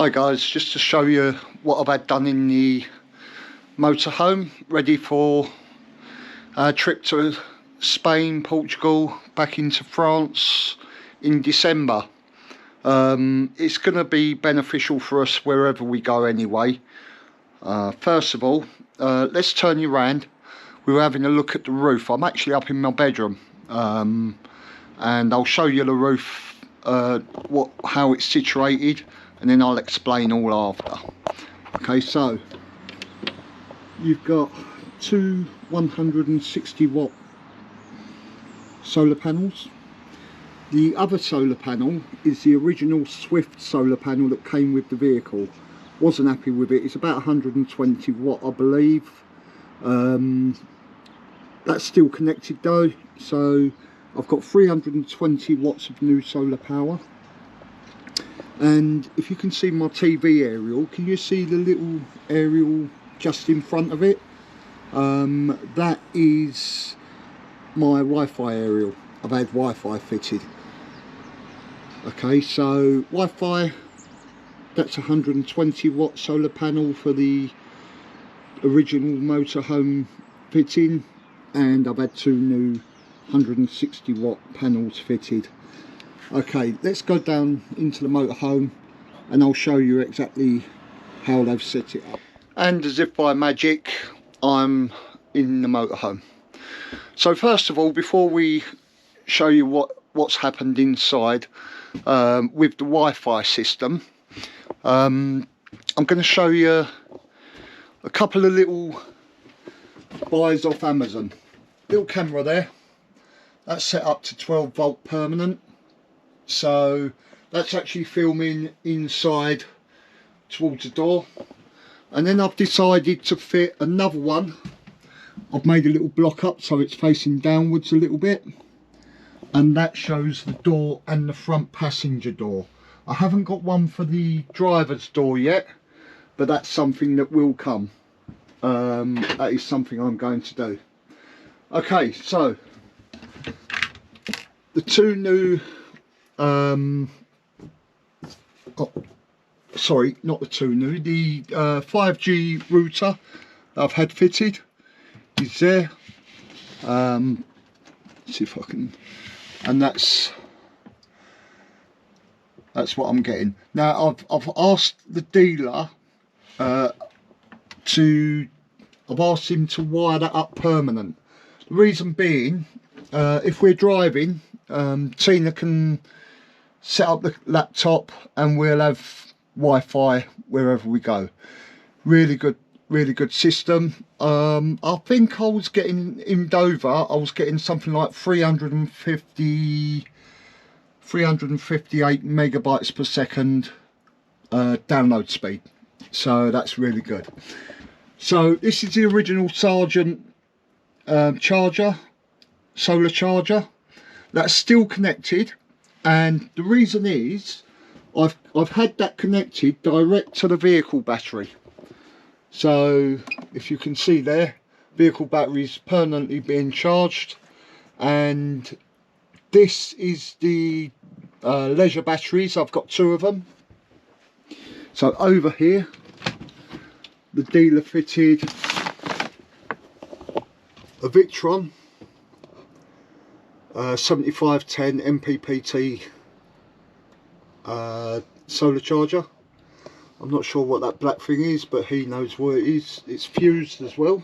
Hi guys, just to show you what I've had done in the motorhome, ready for a trip to Spain, Portugal, back into France in December. It's going to be beneficial for us wherever we go anyway. First of all, let's turn you around. We were having a look at the roof. I'm actually up in my bedroom, and I'll show you the roof, how it's situated, and then I'll explain all after. Okay, so you've got two 160 watt solar panels. The other solar panel is the original Swift solar panel that came with the vehicle. Wasn't happy with it. It's about 120 watt, I believe. That's still connected though, so I've got 320 watts of new solar power. And if you can see my TV aerial, can you see the little aerial just in front of it? That is my Wi-Fi aerial. I've had Wi-Fi fitted. Okay, so Wi-Fi, that's 120 watt solar panel for the original motorhome fitting, and I've had two new 160 watt panels fitted. Okay, let's go down into the motorhome and I'll show you exactly how they've set it up. And as if by magic, I'm in the motorhome. So first of all, before we show you what's happened inside with the Wi-Fi system, I'm going to show you a couple of little buys off Amazon. Little camera there, that's set up to 12 volt permanent. So that's actually filming inside towards the door. And then I've decided to fit another one. I've made a little block up so it's facing downwards a little bit, and that shows the door and the front passenger door. I haven't got one for the driver's door yet, but that's something that will come. That is something I'm going to do. Okay, so the two new sorry, not the two new, the 5G router that I've had fitted is there. Let's see if I can, and that's what I'm getting. Now I've asked the dealer I've asked him to wire that up permanent. The reason being, if we're driving, Tina can set up the laptop and we'll have Wi-Fi wherever we go. Really good system. I think I was getting in Dover, I was getting something like 358 megabytes per second download speed, so that's really good. So this is the original Sargent charger, solar charger, that's still connected, and the reason is I've had that connected direct to the vehicle battery. So if you can see there, vehicle battery is permanently being charged, and this is the leisure batteries. I've got two of them. So over here, the dealer fitted a Victron 7510 MPPT solar charger. I'm not sure what that black thing is, but he knows what it is. It's fused as well,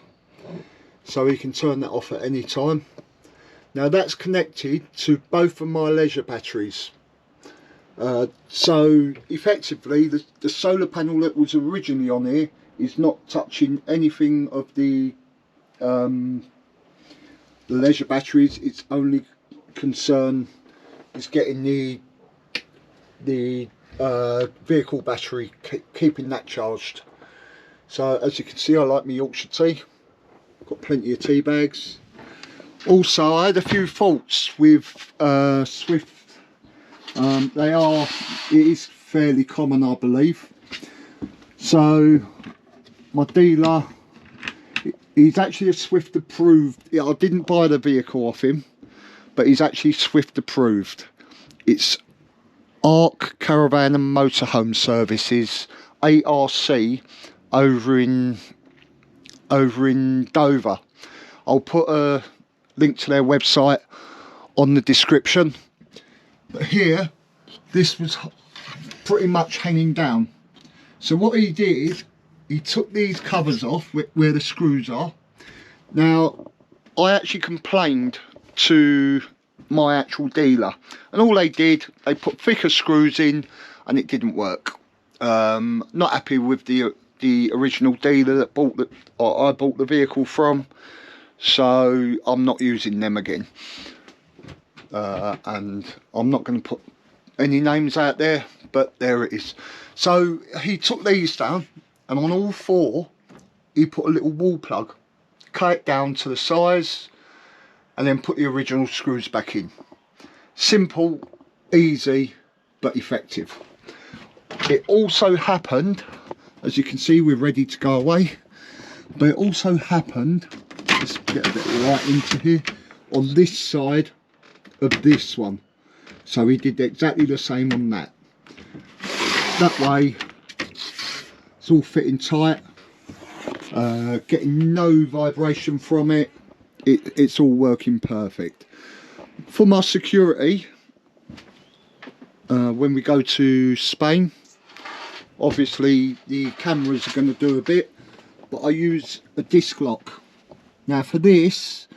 so he can turn that off at any time. Now that's connected to both of my leisure batteries. So effectively the solar panel that was originally on here is not touching anything of the leisure batteries. Its only concern is getting the vehicle battery, keeping that charged. So as you can see, I like my Yorkshire tea. Got plenty of tea bags. Also, I had a few faults with Swift. It is fairly common, I believe. So my dealer, he's actually a Swift approved. I didn't buy the vehicle off him, but he's actually Swift approved. It's Arc Caravan and Motorhome Services, ARC, over in Dover. I'll put a link to their website on the description. But here, this was pretty much hanging down. So what he did, he took these covers off where the screws are. Now, I actually complained to my actual dealer, and all they did, they put thicker screws in and it didn't work. Not happy with the original dealer that I bought the vehicle from, so I'm not using them again. And I'm not going to put any names out there, but there it is. So he took these down, and on all four he put a little wall plug, cut it down to the size, and then put the original screws back in. Simple, easy, but effective. It also happened, as you can see, we're ready to go away, but it also happened, let's get a bit of light into here, on this side of this one. So he did exactly the same on that. That way it's all fitting tight, getting no vibration from it. It's all working perfect. For my security, when we go to Spain, obviously the cameras are going to do a bit, but I use a disc lock. Now for this,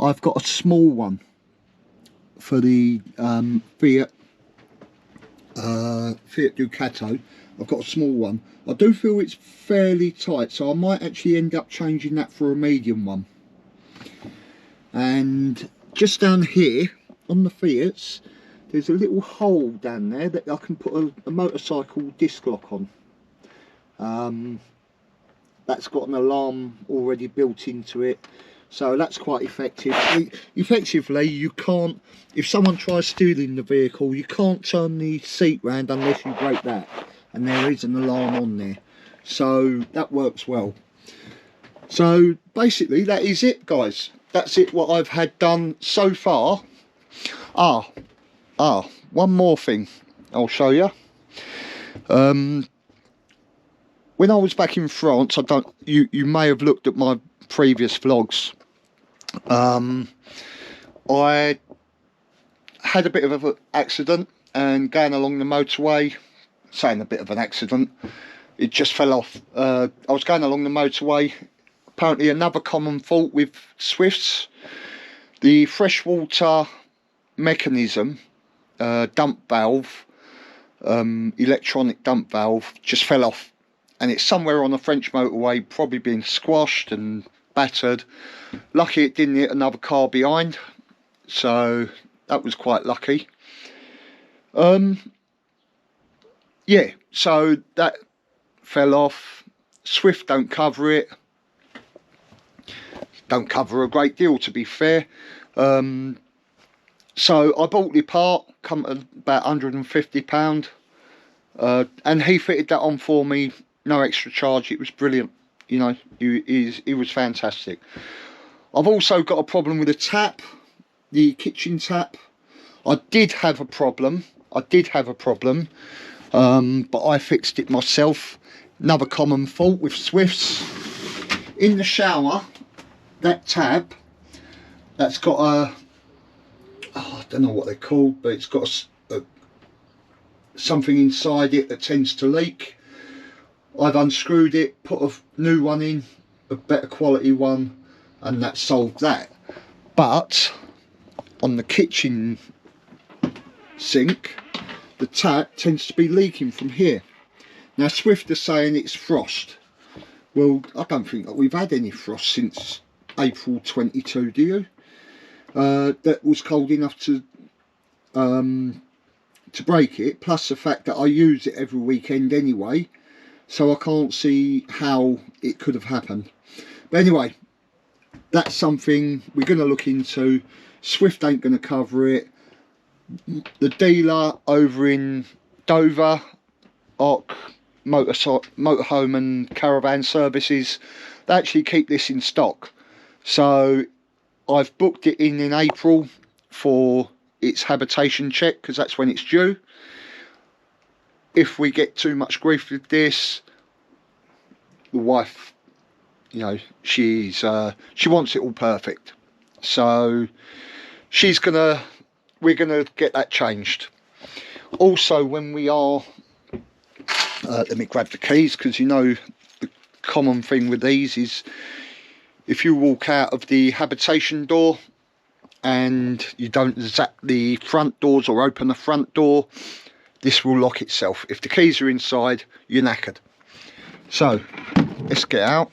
I've got a small one for the Fiat Ducato. I've got a small one. I do feel it's fairly tight, so I might actually end up changing that for a medium one. And just down here on the Fiats, there's a little hole down there that I can put a motorcycle disc lock on. That's got an alarm already built into it, so that's quite effective. Effectively, you can't, if someone tries stealing the vehicle, you can't turn the seat round unless you break that, and there is an alarm on there, so that works well. So basically that is it, guys. That's it, what I've had done so far. One more thing I'll show you. When I was back in France, you may have looked at my previous vlogs. I had a bit of an accident, and going along the motorway, saying a bit of an accident, it just fell off. I was going along the motorway. Apparently another common fault with Swifts, the freshwater mechanism, dump valve, electronic dump valve, just fell off, and it's somewhere on the French motorway, probably being squashed and battered. Lucky it didn't hit another car behind, so that was quite lucky. Yeah, so that fell off. Swift don't cover it. Don't cover a great deal, to be fair. So I bought the part, come at about £150, and he fitted that on for me, no extra charge. It was brilliant, you know. He was fantastic. I've also got a problem with the tap, the kitchen tap. I did have a problem, but I fixed it myself. Another common fault with Swifts. In the shower, that tab, that's got a, I don't know what they're called, but it's got something inside it that tends to leak. I've unscrewed it, put a new one in, a better quality one, and that solved that. But on the kitchen sink, the tap tends to be leaking from here. Now Swift are saying it's frost. Well, I don't think that we've had any frost since April 22, do you? That was cold enough to break it, plus the fact that I use it every weekend anyway, so I can't see how it could have happened. But anyway, that's something we're going to look into. Swift ain't going to cover it. The dealer over in Dover, Arc Motorhome and Caravan Services, they actually keep this in stock. So I've booked it in April for its habitation check, because that's when it's due. if we get too much grief with this, the wife, you know, she wants it all perfect, so we're gonna get that changed. Also, when we are let me grab the keys, because you know the common thing with these is if you walk out of the habitation door and you don't zap the front doors or open the front door, this will lock itself. If the keys are inside, you're knackered. So let's get out.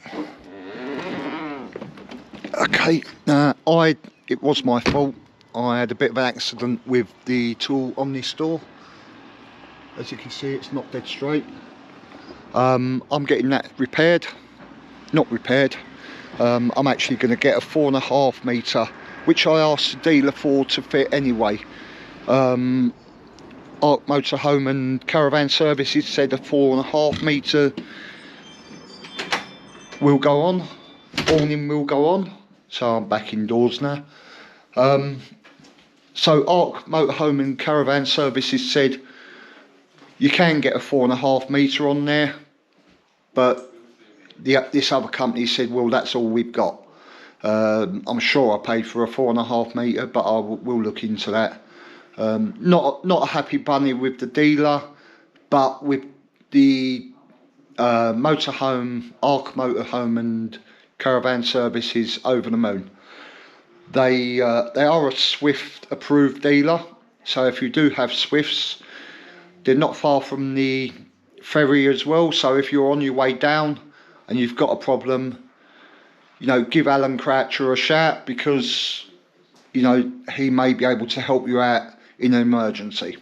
Okay, it was my fault. I had a bit of an accident with the tool on this door. As you can see, it's not dead straight. I'm getting that repaired. Not repaired. I'm actually going to get a 4.5 metre, which I asked the dealer for to fit anyway. Arc Motorhome and Caravan Services said a 4.5 metre will go on. Awning will go on. So I'm back indoors now. So Arc Motorhome and Caravan Services said you can get a 4.5 metre on there, but this other company said, well, that's all we've got. I'm sure I paid for a 4.5 metre, but I will look into that. Not a happy bunny with the dealer, but with the motorhome, Arc Motorhome and Caravan Services, over the moon. They are a Swift approved dealer, so if you do have Swifts, they're not far from the ferry as well. So if you're on your way down and you've got a problem, you know, give Alan Croucher a shout, because, you know, he may be able to help you out in an emergency.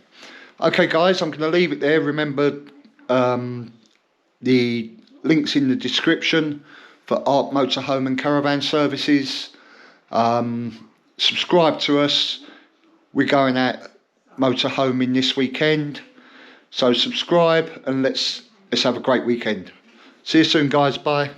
Okay guys, I'm going to leave it there. Remember, the links in the description for Arc Motorhome and Caravan Services. Subscribe to us. We're going out motorhoming this weekend, so subscribe and let's have a great weekend. See you soon guys, bye.